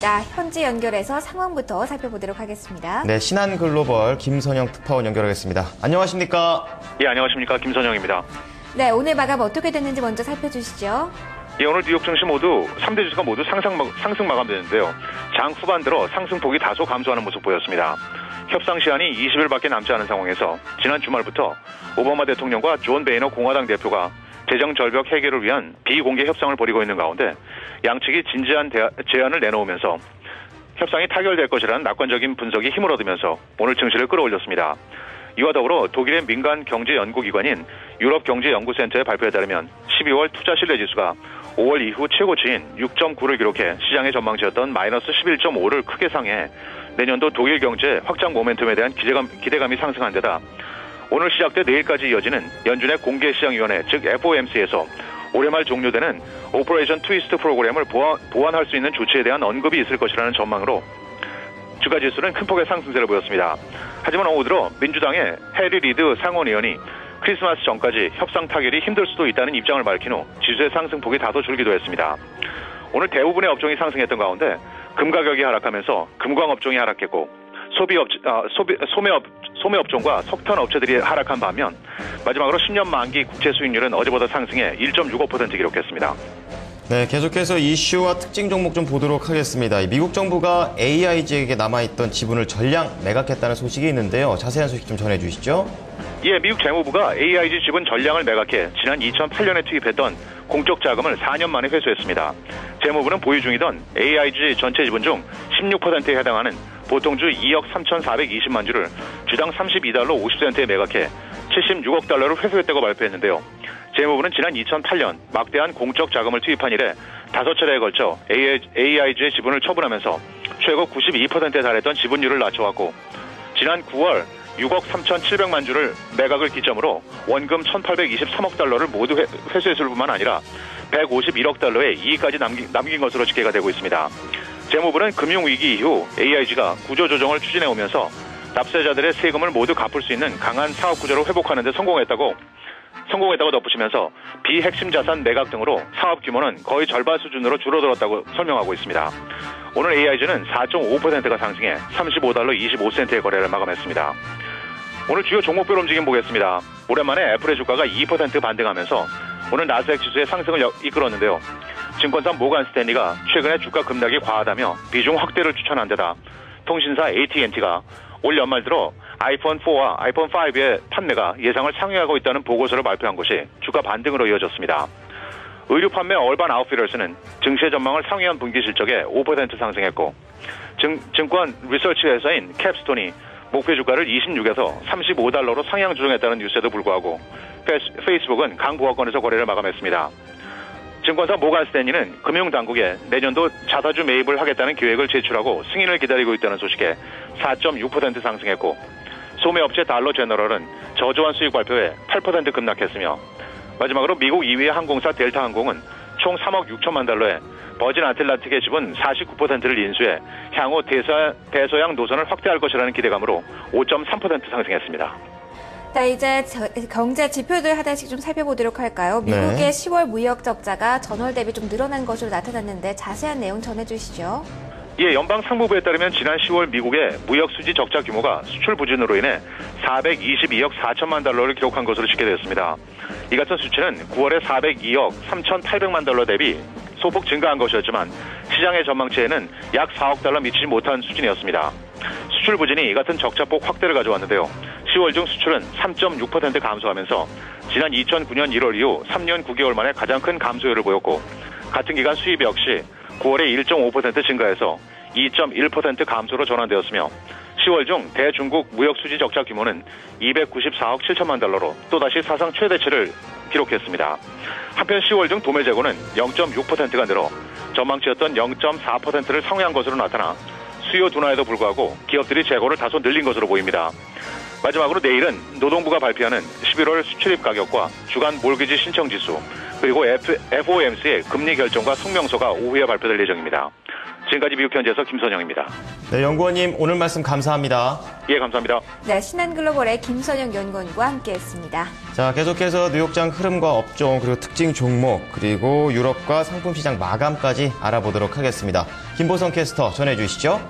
자, 현지 연결해서 상황부터 살펴보도록 하겠습니다. 네, 신한글로벌 김선영 특파원 연결하겠습니다. 안녕하십니까? 예, 안녕하십니까. 김선영입니다. 네, 오늘 마감 어떻게 됐는지 먼저 살펴주시죠. 예, 오늘 뉴욕 증시 모두 3대 지수가 모두 상승 마감되는데요. 장 후반 들어 상승폭이 다소 감소하는 모습 보였습니다. 협상 시한이 20일밖에 남지 않은 상황에서 지난 주말부터 오바마 대통령과 존 베이너 공화당 대표가 재정 절벽 해결을 위한 비공개 협상을 벌이고 있는 가운데 양측이 진지한 제안을 내놓으면서 협상이 타결될 것이라는 낙관적인 분석이 힘을 얻으면서 오늘 증시를 끌어올렸습니다. 이와 더불어 독일의 민간 경제 연구기관인 유럽경제연구센터의 발표에 따르면 12월 투자신뢰지수가 5월 이후 최고치인 6.9를 기록해 시장의 전망치였던 마이너스 11.5를 크게 상회해 내년도 독일 경제 확장 모멘텀에 대한 기대감이 상승한 데다 오늘 시작돼 내일까지 이어지는 연준의 공개시장위원회 즉 FOMC에서 올해 말 종료되는 오퍼레이션 트위스트 프로그램을 보완할 수 있는 조치에 대한 언급이 있을 것이라는 전망으로 주가지수는 큰 폭의 상승세를 보였습니다. 하지만 오후 들어 민주당의 해리 리드 상원의원이 크리스마스 전까지 협상 타결이 힘들 수도 있다는 입장을 밝힌 후 지수의 상승폭이 다소 줄기도 했습니다. 오늘 대부분의 업종이 상승했던 가운데 금 가격이 하락하면서 금광업종이 하락했고 소매업종과 석탄업체들이 하락한 반면 마지막으로 10년 만기 국채 수익률은 어제보다 상승해 1.65% 기록했습니다. 네, 계속해서 이슈와 특징 종목 좀 보도록 하겠습니다. 미국 정부가 AIG에게 남아있던 지분을 전량 매각했다는 소식이 있는데요. 자세한 소식 좀 전해주시죠. 예, 미국 재무부가 AIG 지분 전량을 매각해 지난 2008년에 투입했던 공적 자금을 4년 만에 회수했습니다. 재무부는 보유 중이던 AIG 전체 지분 중 16%에 해당하는 보통주 2억 3,420만 주를 주당 32달러 50센트에 매각해 76억 달러를 회수했다고 발표했는데요. 재무부는 지난 2008년 막대한 공적 자금을 투입한 이래 5차례에 걸쳐 AIG의 지분을 처분하면서 최고 92%에 달했던 지분율을 낮춰왔고 지난 9월 6억 3,700만 주를 매각을 기점으로 원금 1,823억 달러를 모두 회수했을 뿐만 아니라 151억 달러의 이익까지 남긴 것으로 집계가 되고 있습니다. 재무부는 금융위기 이후 AIG가 구조조정을 추진해오면서 납세자들의 세금을 모두 갚을 수 있는 강한 사업구조를 회복하는 데 성공했다고 덧붙이면서 비핵심 자산 매각 등으로 사업 규모는 거의 절반 수준으로 줄어들었다고 설명하고 있습니다. 오늘 AIG는 4.5%가 상승해 35달러 25센트의 거래를 마감했습니다. 오늘 주요 종목별 움직임 보겠습니다. 오랜만에 애플의 주가가 2% 반등하면서 오늘 나스닥 지수의 상승을 이끌었는데요. 증권사 모간 스탠리가 최근에 주가 급락이 과하다며 비중 확대를 추천한 데다 통신사 AT&T가 올 연말 들어 아이폰 4와 아이폰 5의 판매가 예상을 상회하고 있다는 보고서를 발표한 것이 주가 반등으로 이어졌습니다. 의류 판매 얼반 아웃피터스는 증시의 전망을 상회한 분기 실적에 5% 상승했고 증권 리서치 회사인 캡스톤이 목표 주가를 26에서 35달러로 상향 조정했다는 뉴스에도 불구하고 페이스북은 강보합권에서 거래를 마감했습니다. 증권사 모간 스탠리는 금융당국에 내년도 자사주 매입을 하겠다는 계획을 제출하고 승인을 기다리고 있다는 소식에 4.6% 상승했고 소매업체 달러 제너럴은 저조한 수익 발표에 8% 급락했으며 마지막으로 미국 2위 항공사 델타 항공은 총 3억 6천만 달러에 버진 아틀란틱의 지분 49%를 인수해 향후 대서양 노선을 확대할 것이라는 기대감으로 5.3% 상승했습니다. 자, 이제 경제 지표들 하나씩 좀 살펴보도록 할까요? 미국의 10월 무역 적자가 전월 대비 좀 늘어난 것으로 나타났는데 자세한 내용 전해주시죠. 예, 연방 상무부에 따르면 지난 10월 미국의 무역 수지 적자 규모가 수출 부진으로 인해 422억 4천만 달러를 기록한 것으로 집계됐습니다. 이 같은 수치는 9월에 402억 3,800만 달러 대비 소폭 증가한 것이었지만 시장의 전망치에는 약 4억 달러 미치지 못한 수준이었습니다. 수출 부진이 이 같은 적자폭 확대를 가져왔는데요. 10월 중 수출은 3.6% 감소하면서 지난 2009년 1월 이후 3년 9개월 만에 가장 큰 감소율을 보였고 같은 기간 수입 역시 9월에 1.5% 증가해서 2.1% 감소로 전환되었으며 10월 중 대중국 무역 수지 적자 규모는 294억 7천만 달러로 또다시 사상 최대치를 기록했습니다. 한편 10월 중 도매 재고는 0.6%가 늘어 전망치였던 0.4%를 상회한 것으로 나타나 수요 둔화에도 불구하고 기업들이 재고를 다소 늘린 것으로 보입니다. 마지막으로 내일은 노동부가 발표하는 11월 수출입 가격과 주간 몰기지 신청 지수 그리고 FOMC의 금리 결정과 성명서가 오후에 발표될 예정입니다. 지금까지 미국 현지에서 김선영입니다. 네, 연구원님 오늘 말씀 감사합니다. 예, 감사합니다. 네, 신한글로벌의 김선영 연구원과 함께했습니다. 자, 계속해서 뉴욕장 흐름과 업종 그리고 특징 종목 그리고 유럽과 상품 시장 마감까지 알아보도록 하겠습니다. 김보성 캐스터 전해주시죠.